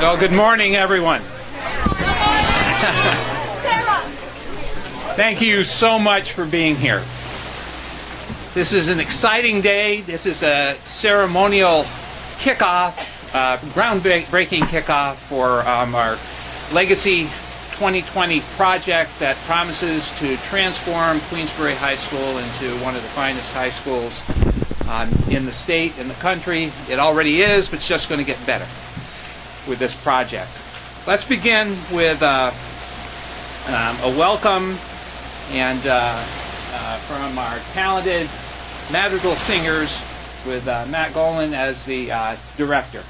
Well, good morning, everyone. Thank you so much for being here. This is an exciting day. This is a ceremonial kickoff, groundbreaking kickoff for our Legacy 2020 project that promises to transform Queensbury High School into one of the finest high schools in the state, in the country. It already is, but it's just going to get better with this project. Let's begin with a welcome and from our talented madrigal singers with Matt Golan as the director.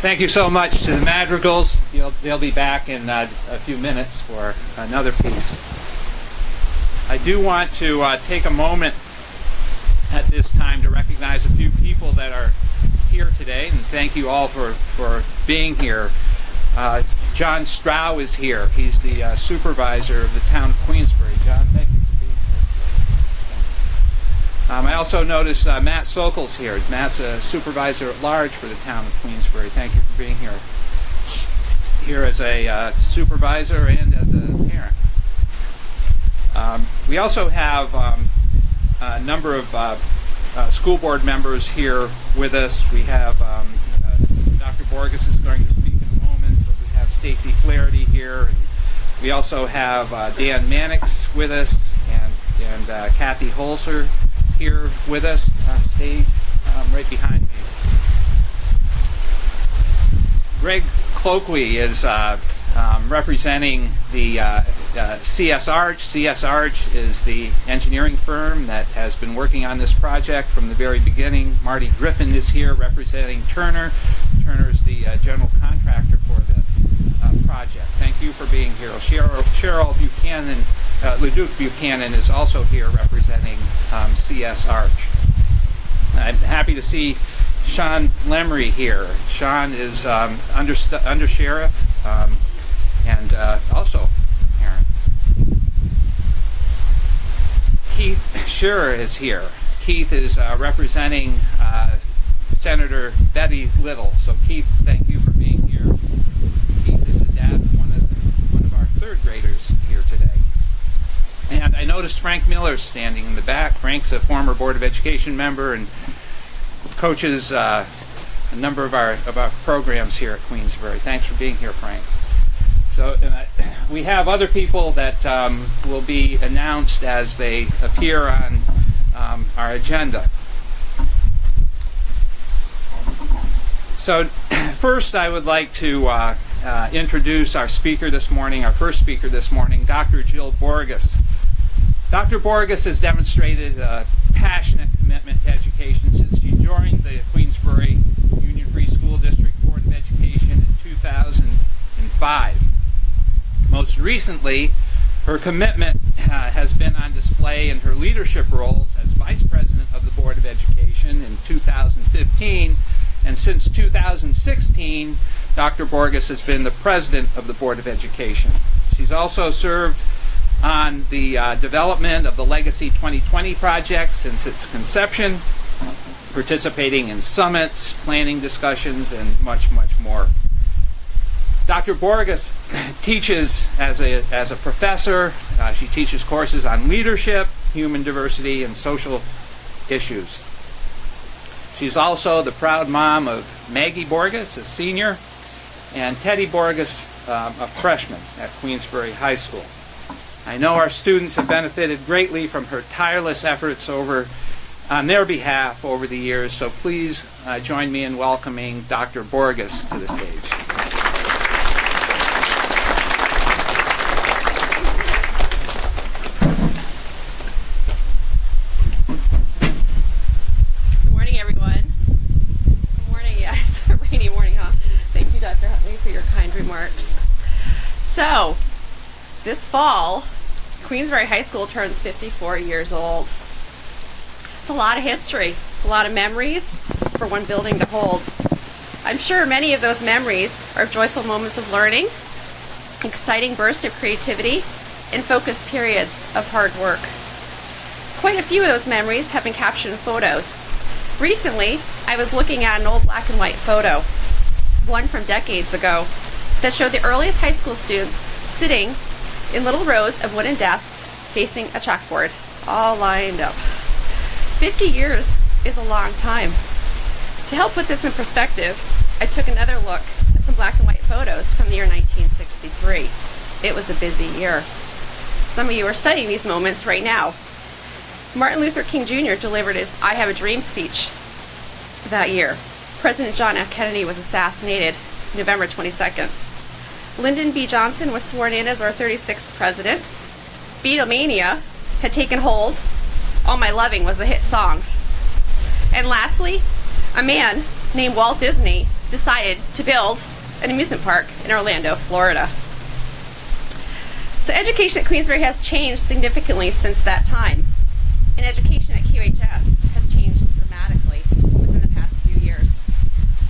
Thank you so much to the Madrigals. They'll be back in a few minutes for another piece. I do want to take a moment at this time to recognize a few people that are here today, and thank you all for being here. John Strow is here. He's the supervisor of the town of Queensbury. John, thank you for being here. I also notice Matt Sokol's here. Matt's a supervisor at large for the town of Queensbury. Thank you for being here. Here as a supervisor and as a parent. We also have a number of school board members here with us. We have Dr. Borges is going to speak in a moment, but we have Stacy Flaherty here, and we also have Dan Mannix with us, and and Kathy Holzer here with us on stage, right behind me. Greg Cloakey is representing the CS Arch. CS Arch is the engineering firm that has been working on this project from the very beginning. Marty Griffin is here representing Turner. Turner is the general contractor for the project. Thank you for being here. Cheryl Buchanan, Leduc Buchanan is also here representing CS Arch. I'm happy to see Sean Lemry here. Sean is under sheriff and also a parent. Keith Shearer is here. Keith is representing Senator Betty Little. So Keith, thank you for being here. Keith is the dad of one of our third graders here today. And I noticed Frank Miller standing in the back. Frank's a former Board of Education member and coaches a number of our programs here at Queensbury. Thanks for being here, Frank. So we have other people that will be announced as they appear on our agenda. So first I would like to introduce our speaker this morning, our first speaker this morning, Dr. Jill Borges. Dr. Borges has demonstrated a passionate commitment to education since she joined the Queensbury Union Free School District Board of Education in 2005. Most recently, her commitment has been on display in her leadership roles as Vice President of the Board of Education in 2015, and since 2016, Dr. Borges has been the President of the Board of Education. She's also served on the development of the Legacy 2020 project since its conception, participating in summits, planning discussions, and much, much more. Dr. Borges teaches as a professor. She teaches courses on leadership, human diversity, and social issues. She's also the proud mom of Maggie Borges, a senior, and Teddy Borges, a freshman at Queensbury High School. I know our students have benefited greatly from her tireless efforts on their behalf over the years, so please join me in welcoming Dr. Borges to the stage. Good morning, everyone. Good morning. Yeah, it's a rainy morning, huh? Thank you, Dr. Huntley, for your kind remarks. So, this fall, Queensbury High School turns 54 years old. It's a lot of history. It's a lot of memories for one building to hold. I'm sure many of those memories are joyful moments of learning, exciting bursts of creativity, and focused periods of hard work. Quite a few of those memories have been captured in photos. Recently, I was looking at an old black and white photo, one from decades ago, that showed the earliest high school students sitting in little rows of wooden desks facing a chalkboard, all lined up. 50 years is a long time. To help put this in perspective, I took another look at some black and white photos from the year 1963. It was a busy year. Some of you are studying these moments right now. Martin Luther King Jr. delivered his I Have a Dream speech that year. President John F. Kennedy was assassinated November 22nd. Lyndon B. Johnson was sworn in as our 36th president. Beatlemania had taken hold. All My Loving was a hit song. And lastly, a man named Walt Disney decided to build an amusement park in Orlando, Florida. So education at Queensbury has changed significantly since that time. And education at QHS has changed dramatically within the past few years.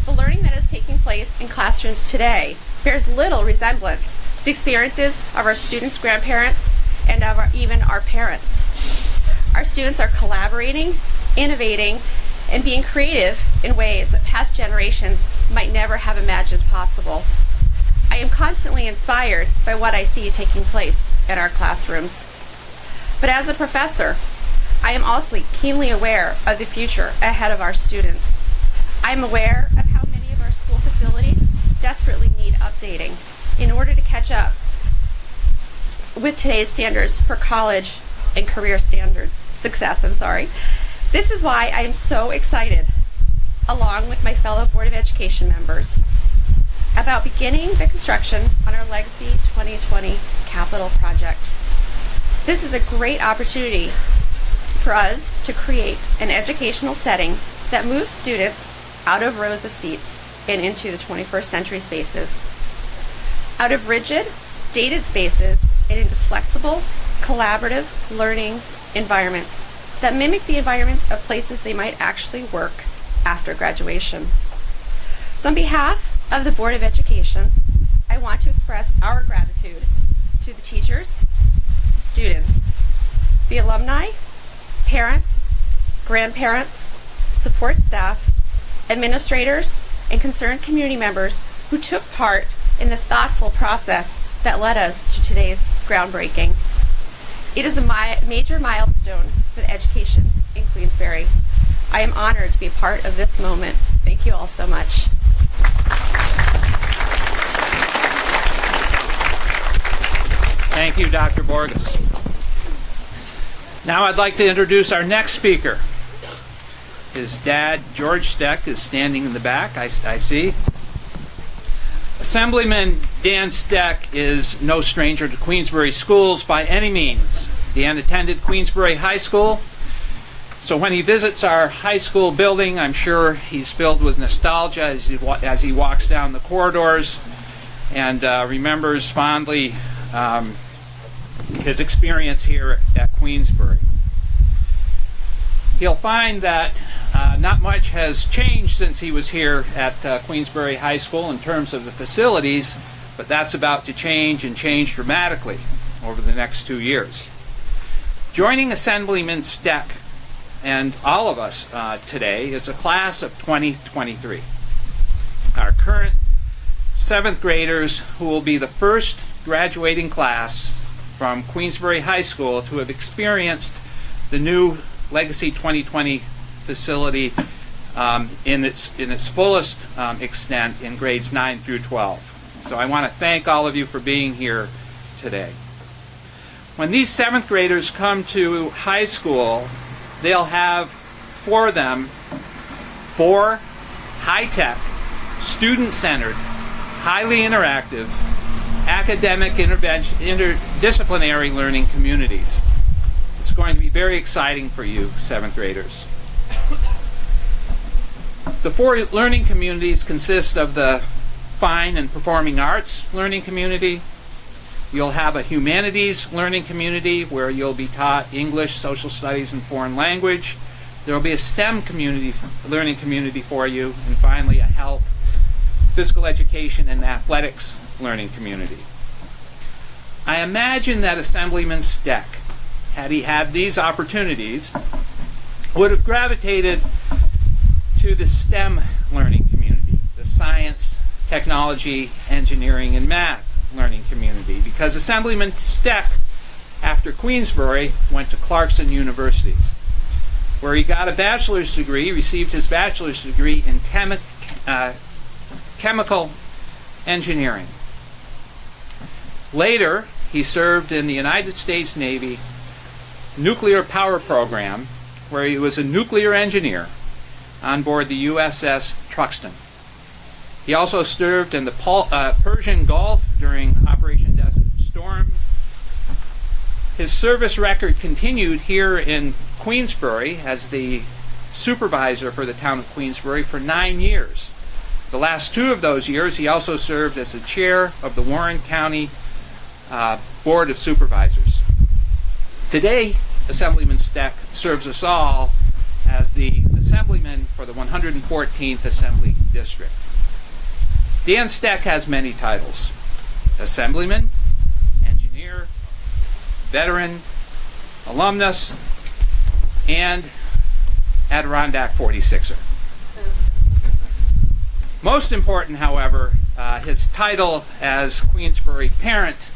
The learning that is taking place in classrooms today bears little resemblance to the experiences of our students' grandparents and of even our parents. Our students are collaborating, innovating, and being creative in ways that past generations might never have imagined possible. I am constantly inspired by what I see taking place in our classrooms. But as a professor, I am also keenly aware of the future ahead of our students. I am aware of how many of our school facilities desperately need updating in order to catch up with today's standards for college and career success. This is why I am so excited, along with my fellow Board of Education members, about beginning the construction on our Legacy 2020 capital project. This is a great opportunity for us to create an educational setting that moves students out of rows of seats and into the 21st century spaces, out of rigid, dated spaces and into flexible, collaborative learning environments that mimic the environments of places they might actually work after graduation. So on behalf of the Board of Education, I want to express our gratitude to the teachers, students, the alumni, parents, grandparents, support staff, administrators, and concerned community members who took part in the thoughtful process that led us to today's groundbreaking. It is a major milestone for the education in Queensbury. I am honored to be a part of this moment. Thank you all so much. Thank you, Dr. Borges. Now I'd like to introduce our next speaker. His dad, George Steck, is standing in the back, I see. Assemblyman Dan Steck is no stranger to Queensbury schools by any means. Dan attended Queensbury High School, so when he visits our high school building, I'm sure he's filled with nostalgia as he walks down the corridors and remembers fondly his experience here at Queensbury. He'll find that not much has changed since he was here at Queensbury High School in terms of the facilities, but that's about to change and change dramatically over the next 2 years. Joining Assemblyman Steck and all of us today is a class of 2023. Our current 7th graders who will be the first graduating class from Queensbury High School to have experienced the new Legacy 2020 facility in its fullest extent in grades 9 through 12. So I want to thank all of you for being here today. When these 7th graders come to high school, they'll have for them 4 high-tech, student-centered, highly interactive, academic interdisciplinary learning communities. It's going to be very exciting for you, 7th graders. The 4 learning communities consist of the fine and performing arts learning community. You'll have a humanities learning community where you'll be taught English, social studies, and foreign language. There will be a STEM learning community for you, and finally a health, physical education, and athletics learning community. I imagine that Assemblyman Steck, had he had these opportunities, would have gravitated to the STEM learning community, the science, technology, engineering, and math learning community, because Assemblyman Steck, after Queensbury, went to Clarkson University, where he got a bachelor's degree, received his bachelor's degree in chemical engineering. Later, he served in the United States Navy nuclear power program, where he was a nuclear engineer on board the USS Truxtun. He also served in the Persian Gulf during Operation Desert Storm. His service record continued here in Queensbury as the supervisor for the town of Queensbury for 9 years. The last 2 of those years, he also served as the chair of the Warren County Board of Supervisors. Today, Assemblyman Steck serves us all as the Assemblyman for the 114th Assembly District. Dan Steck has many titles: Assemblyman, Engineer, Veteran, Alumnus, and Adirondack 46er. Most important, however, his title as Queensbury parent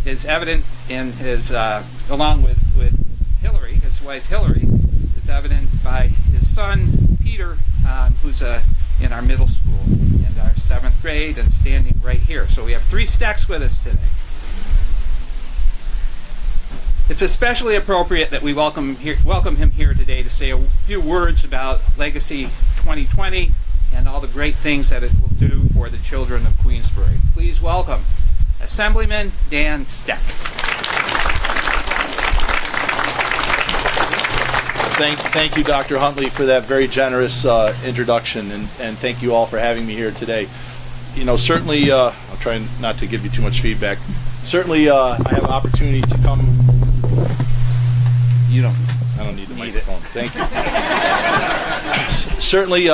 is evident in his, along with Hillary, his wife Hillary, is evident by his son Peter, who's in our middle school and our 7th grade and standing right here. So we have 3 Stecks with us today. It's especially appropriate that we welcome him here today to say a few words about Legacy 2020 and all the great things that it will do for the children of Queensbury. Please welcome Assemblyman Dan Steck. Thank you, Dr. Huntley, for that very generous introduction, and thank you all for having me here today. You know, certainly, I'll try not to give you too much feedback. Certainly, I have an opportunity to come. I don't need the microphone. Thank you. Certainly,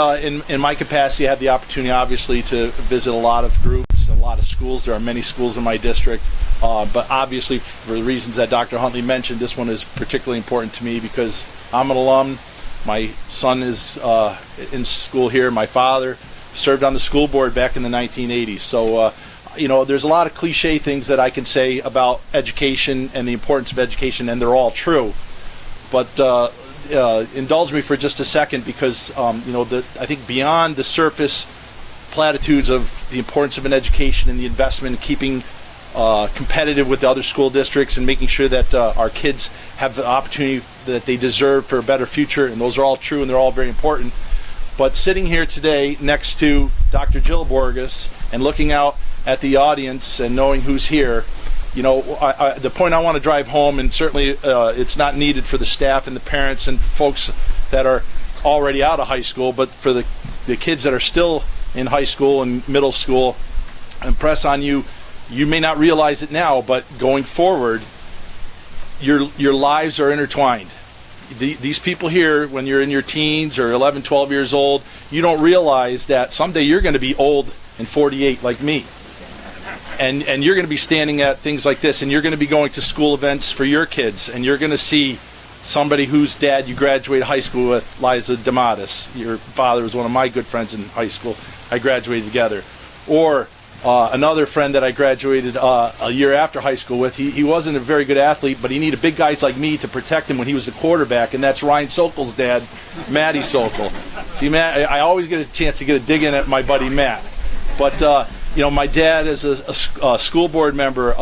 in my capacity, I have the opportunity, obviously, to visit a lot of groups and a lot of schools. There are many schools in my district, but obviously, for the reasons that Dr. Huntley mentioned, this one is particularly important to me because I'm an alum. My son is in school here. My father served on the school board back in the 1980s. So, there's a lot of cliche things that I can say about education and the importance of education, and they're all true. But indulge me for just a second because, I think beyond the surface platitudes of the importance of an education and the investment in keeping competitive with the other school districts and making sure that our kids have the opportunity that they deserve for a better future, and those are all true and they're all very important. But sitting here today next to Dr. Jill Borges and looking out at the audience and knowing who's here, the point I want to drive home, and certainly it's not needed for the staff and the parents and folks that are already out of high school, but for the kids that are still in high school and middle school, impress on you. You may not realize it now, but going forward, your lives are intertwined. These people here, when you're in your teens or 11, 12 years old, you don't realize that someday you're going to be old and 48 like me. And you're going to be standing at things like this, and you're going to be going to school events for your kids, and you're going to see somebody whose dad you graduated high school with, Liza DeMattis. Your father was one of my good friends in high school. I graduated together. Or another friend that I graduated a year after high school with, he wasn't a very good athlete, but he needed big guys like me to protect him when he was the quarterback, and that's Ryan Sokol's dad, Matty Sokol. See, Matt, I always get a chance to get a dig in at my buddy Matt. But, my dad is a school board member.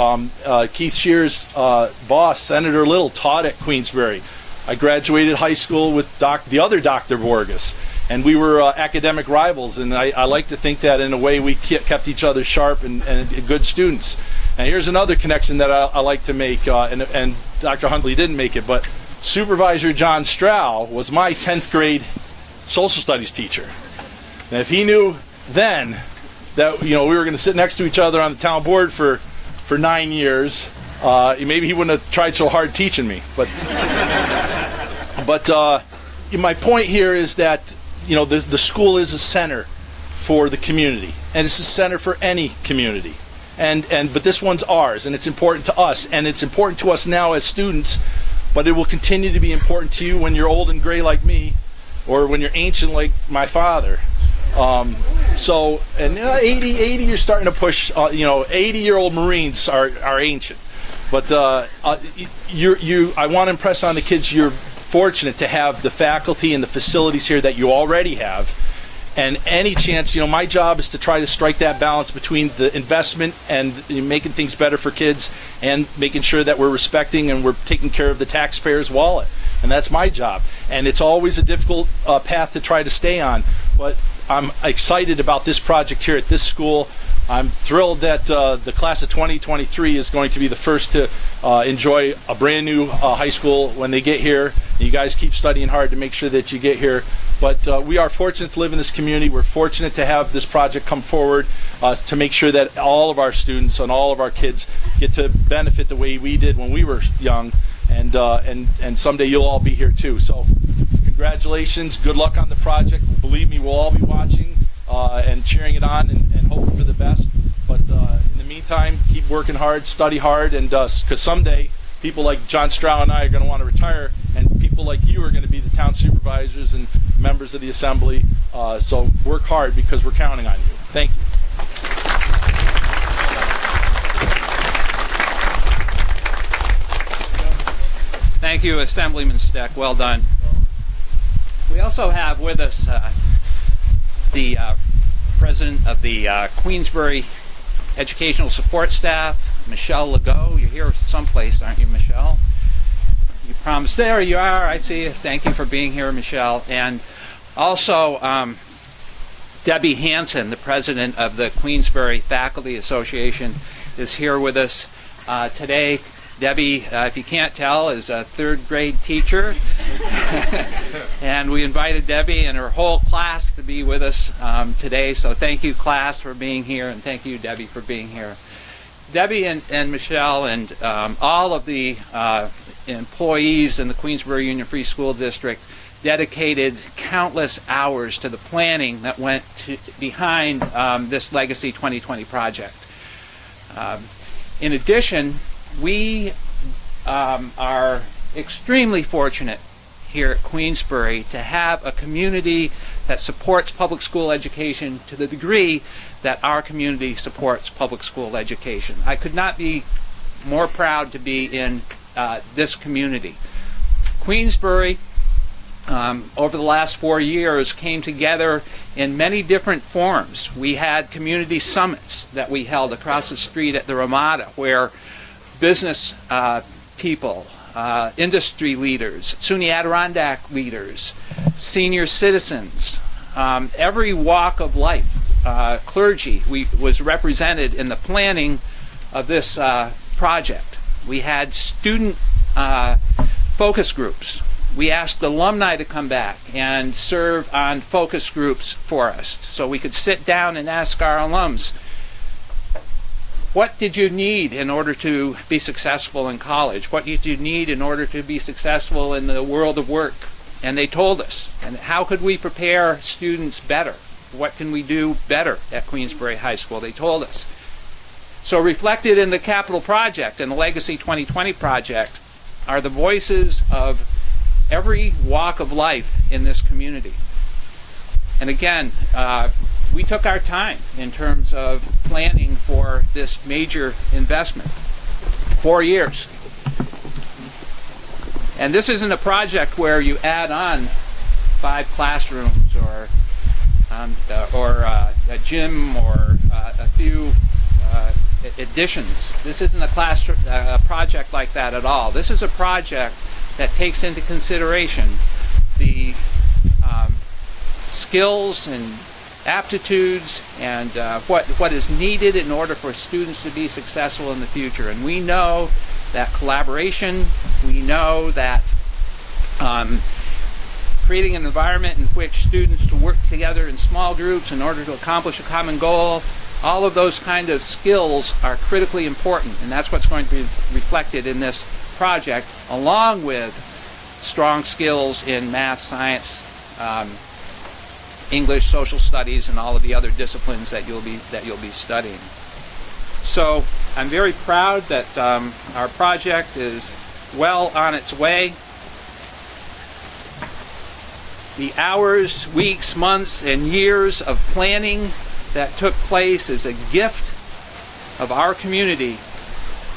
Keith Shear's boss, Senator Little, taught at Queensbury. I graduated high school with the other Dr. Borges, and we were academic rivals, and I like to think that in a way we kept each other sharp and good students. And here's another connection that I like to make, and Dr. Huntley didn't make it, but Supervisor John Strow was my 10th grade social studies teacher. And if he knew then that we were going to sit next to each other on the town board for 9 years, maybe he wouldn't have tried so hard teaching me. But my point here is that the school is a center for the community, and it's a center for any community. But this one's ours, and it's important to us, and it's important to us now as students. But it will continue to be important to you when you're old and gray like me, or when you're ancient like my father. 80 you're starting to push. 80-year-old Marines are ancient, but I want to impress on the kids you're fortunate to have the faculty and the facilities here that you already have, and any chance. My job is to try to strike that balance between the investment and making things better for kids, and making sure that we're respecting and we're taking care of the taxpayer's wallet, and that's my job. And it's always a difficult path to try to stay on, but I'm excited about this project here at this school. I'm thrilled that the class of 2023 is going to be the first to enjoy a brand new high school when they get here. You guys keep studying hard to make sure that you get here. But we are fortunate to live in this community. We're fortunate to have this project come forward to make sure that all of our students and all of our kids get to benefit the way we did when we were young. And someday you'll all be here too. So congratulations. Good luck on the project. Believe me, we'll all be watching and cheering it on and hoping for the best. But in the meantime, keep working hard, study hard, and because someday people like John Strow and I are going to want to retire, and people like you are going to be the town supervisors and members of the assembly. So work hard because we're counting on you. Thank you. Thank you, Assemblyman Steck. Well done. We also have with us the president of the Queensbury Educational Support Staff, Michelle Legault. You're here someplace, aren't you, Michelle? You promised. There you are. I see you. Thank you for being here, Michelle. And also, Debbie Hansen, the president of the Queensbury Faculty Association, is here with us today. Debbie, if you can't tell, is a third grade teacher. And we invited Debbie and her whole class to be with us today. So thank you, class, for being here, and thank you, Debbie, for being here. Debbie and Michelle and all of the employees in the Queensbury Union Free School District dedicated countless hours to the planning that went behind this Legacy 2020 project. In addition, we are extremely fortunate here at Queensbury to have a community that supports public school education to the degree that our community supports public school education. I could not be more proud to be in this community. Queensbury, over the last 4 years, came together in many different forms. We had community summits that we held across the street at the Ramada, where business people, industry leaders, SUNY Adirondack leaders, senior citizens, every walk of life, clergy, was represented in the planning of this project. We had student focus groups. We asked alumni to come back and serve on focus groups for us so we could sit down and ask our alums, what did you need in order to be successful in college? What did you need in order to be successful in the world of work? And they told us. And how could we prepare students better? What can we do better at Queensbury High School? They told us. So reflected in the capital project and the Legacy 2020 project are the voices of every walk of life in this community. And again, we took our time in terms of planning for this major investment. 4 years. And this isn't a project where you add on 5 classrooms or a gym or a few additions. This isn't a project like that at all. This is a project that takes into consideration the skills and aptitudes and what is needed in order for students to be successful in the future. And we know that collaboration, we know that creating an environment in which students to work together in small groups in order to accomplish a common goal, all of those kind of skills are critically important, and that's what's going to be reflected in this project, along with strong skills in math, science, English, social studies, and all of the other disciplines that you'll be studying. So I'm very proud that our project is well on its way. The hours, weeks, months, and years of planning that took place is a gift of our community,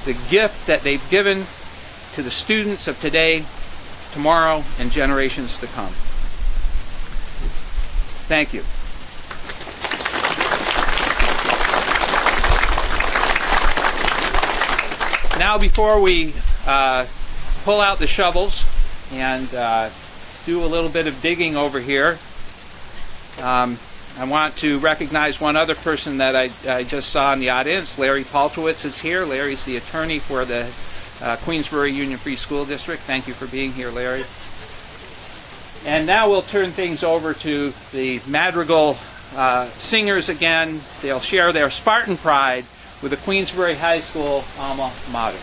the gift that they've given to the students of today, tomorrow, and generations to come. Thank you. Now, before we pull out the shovels and do a little bit of digging over here, I want to recognize one other person that I just saw in the audience. Larry Paltowitz is here. Larry's the attorney for the Queensbury Union Free School District. Thank you for being here, Larry. And now we'll turn things over to the Madrigal singers again. They'll share their Spartan pride with the Queensbury High School alma mater.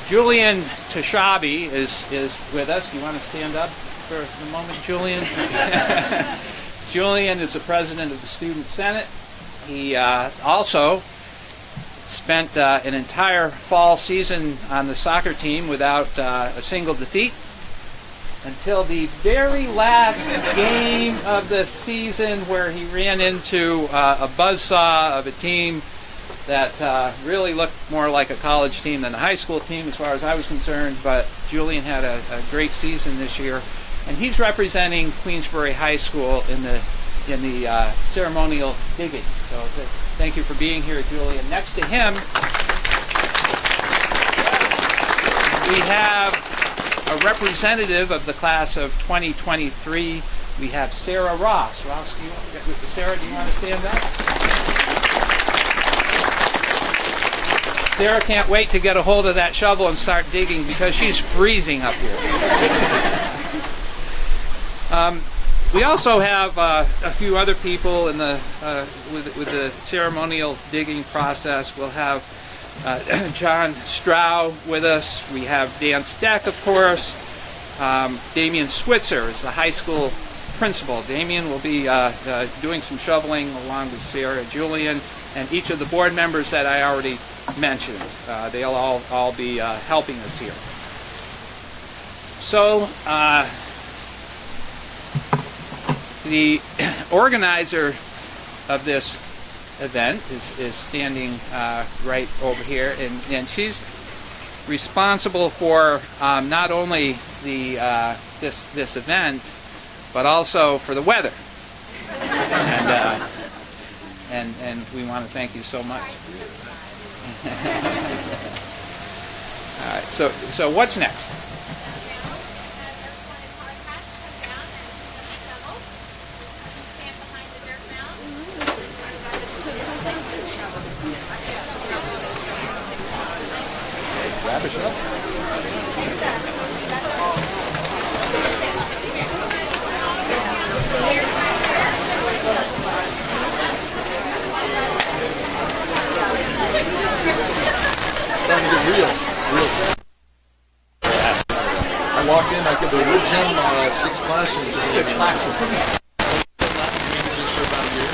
Julian Tashabi is with us. You want to stand up for a moment, Julian? Julian is the president of the Student Senate. He also spent an entire fall season on the soccer team without a single defeat until the very last game of the season, where he ran into a buzzsaw of a team that really looked more like a college team than a high school team as far as I was concerned. But Julian had a great season this year, and he's representing Queensbury High School in the ceremonial digging. So thank you for being here, Julian. Next to him, we have a representative of the class of 2023. We have Sarah Ross. Sarah, do you want to stand up? Sarah can't wait to get a hold of that shovel and start digging because she's freezing up here. We also have a few other people in the with the ceremonial digging process. We'll have John Strow with us. We have Dan Steck, of course. Damian Switzer is the high school principal. Damian will be doing some shoveling along with Sarah, Julian, and each of the board members that I already mentioned. They'll all be helping us here. So the organizer of this event is standing right over here, and she's responsible for not only the this event, but also for the weather. And we want to thank you so much. All right, so what's next? Grab a shovel. Starting to get real. It's real. I walked in, I could the wood gym, 6 classrooms. 6 classrooms. For about a year.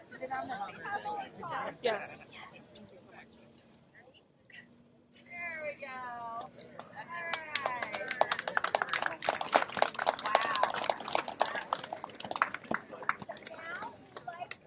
Is it on the Facebook page still? Yes. Yes, thank you so much. There we go. All right. Wow. Now, we'd like to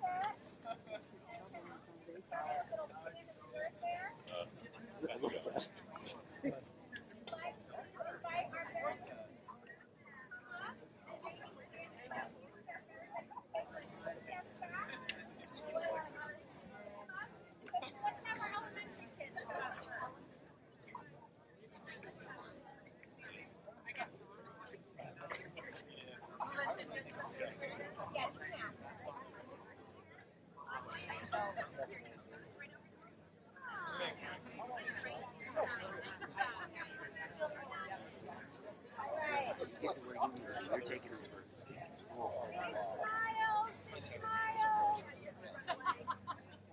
You're taking them for. Smiles, smiles.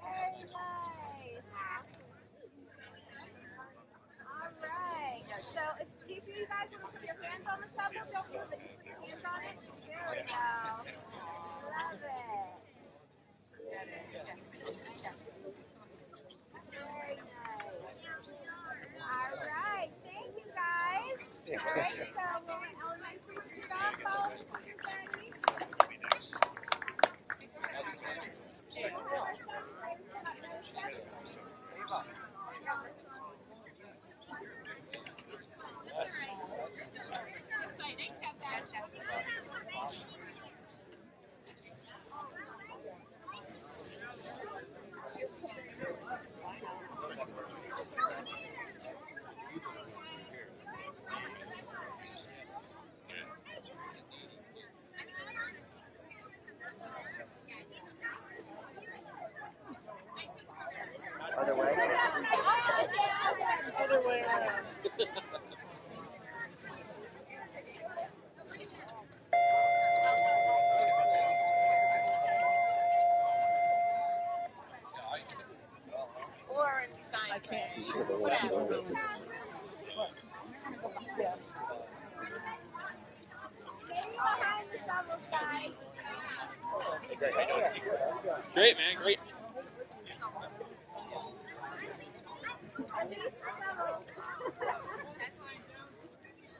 Very nice. All right. So, if you guys want to put your hands on the shovel, don't move it. Just put your hands on it. There we go. Love it. Very nice. All right. Thank you, guys. All right. So, we're in elementary. Stop, follow the journey. Maybe behind the shovels, guys. Great, man. Great. Underneath the shovels.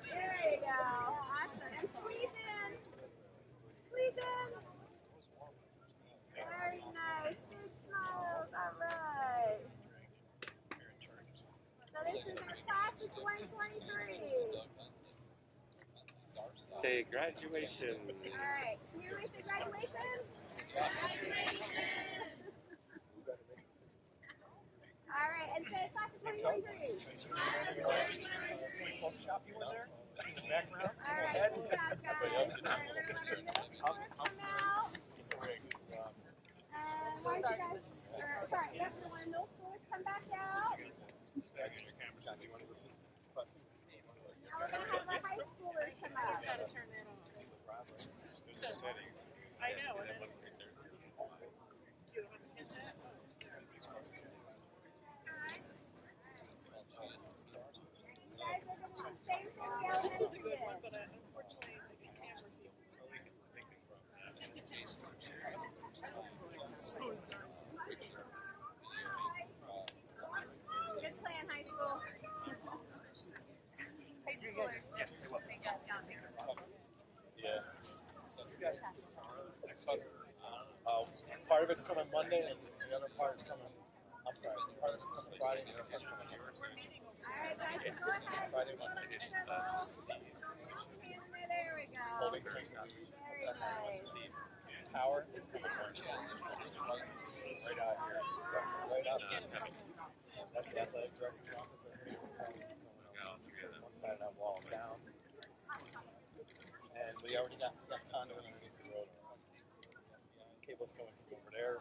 There you go. Awesome. And squeeze in. Squeeze in. Very nice. Big smiles. All right. So this is our class of 2023. Say graduation. All right. Can you read the graduation? Graduation. All right. And say class of 2023. Class of 2023. All right. Good job, guys. All right. We're going to let the middle schoolers come out. And why don't you guys, sorry, that's the one middle schoolers come back out. Now we're going to have our high schoolers come out. I know. This is a good one, but unfortunately, I can't repeat. Good plan, high school. High schoolers. Yes, they got down here. Yeah. Part of it's coming Monday, and the other part is coming. I'm sorry. Part of it's coming Friday, and the other part's coming here. All right, guys, so go ahead. Friday, Monday. There we go. Holding tank. Very nice. Power is coming March 10th. Right out here. Right out here. That's the athletic director's office right here. One side of that wall down. And we already got conduit underneath the road. Cables coming from over there.